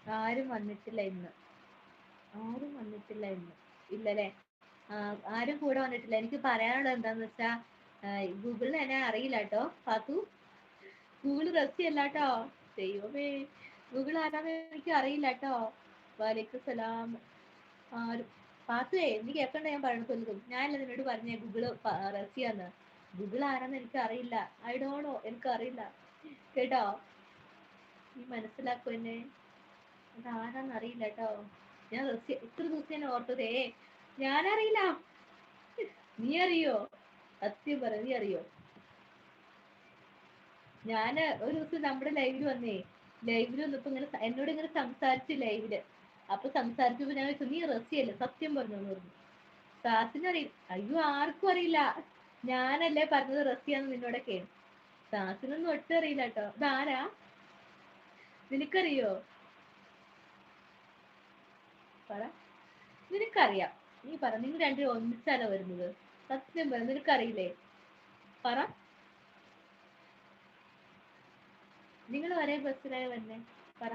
ആരും വന്നിട്ടില്ല ഇന്ന്. ആരും വന്നിട്ടില്ല ഇന്ന്. ഇല്ലല്ലേ? ആരും കൂടെ വന്നിട്ടില്ല. എനിക്ക് പറയാനുള്ളത് എന്താന്ന് വെച്ചാ ഗൂഗിളിന് എന്നെ അറിയില്ല കേട്ടോ പാത്തു. ഗൂഗിൾ റെസി അല്ലാട്ടോ. ദൈവമേ, ഗൂഗിൾ ആരാന്ന് എനിക്ക് അറിയില്ല കേട്ടോ. വാലേക്കും സലാം. ആരും പാത്തുവേ, നീ കേൾക്കണ്ട ഞാൻ പറയണതൊന്നും. ഞാനല്ല നിന്നോട് പറഞ്ഞേ ഗൂഗിള് റസിയാന്ന്. ഗൂഗിൾ ആരാന്ന് എനിക്ക് അറിയില്ല. ഐ ഡോണ്ട് നോ, എനിക്ക് അറിയില്ല കേട്ടോ. നീ മനസ്സിലാക്കൂ എന്നെ. അത് ആരാന്ന് അറിയില്ല കേട്ടോ. ഞാൻ റസിയ ഇത്ര ദിവസം ഞാൻ ഓർത്തതേ ഞാനറിയില്ല. നീ അറിയോ? സത്യം പറ, നീ അറിയോ? ഞാന് ഒരു ദിവസം നമ്മുടെ ലൈവില് വന്നേ, ലൈവില് വന്നപ്പോ ഇങ്ങനെ എന്നോട് ഇങ്ങനെ സംസാരിച്ച് ലൈവില്. അപ്പൊ സംസാരിച്ചപ്പോ ഞാൻ ചോദിച്ചു, നീ റസിയല്ലേ? സത്യം പറഞ്ഞോന്ന് പറഞ്ഞു. സാസിന് അറിയില്ല. അയ്യോ, ആർക്കും അറിയില്ല. ഞാനല്ലേ പറഞ്ഞത് റസിയാന്ന് നിന്നോടൊക്കെ. സാസിനൊന്നും ഒട്ടും അറിയില്ല കേട്ടോ. ഇതാരാ? നിനക്കറിയോ? പറ. നിനക്കറിയാം. നീ പറ, നിങ്ങൾ രണ്ടുപേരും ഒന്നിച്ചാലോ വരുന്നത്? സത്യം പറ, നിനക്കറിയില്ലേ? പറ. നിങ്ങൾ ഒരേ ബസ്സിലായ വരുന്നേ? പറ.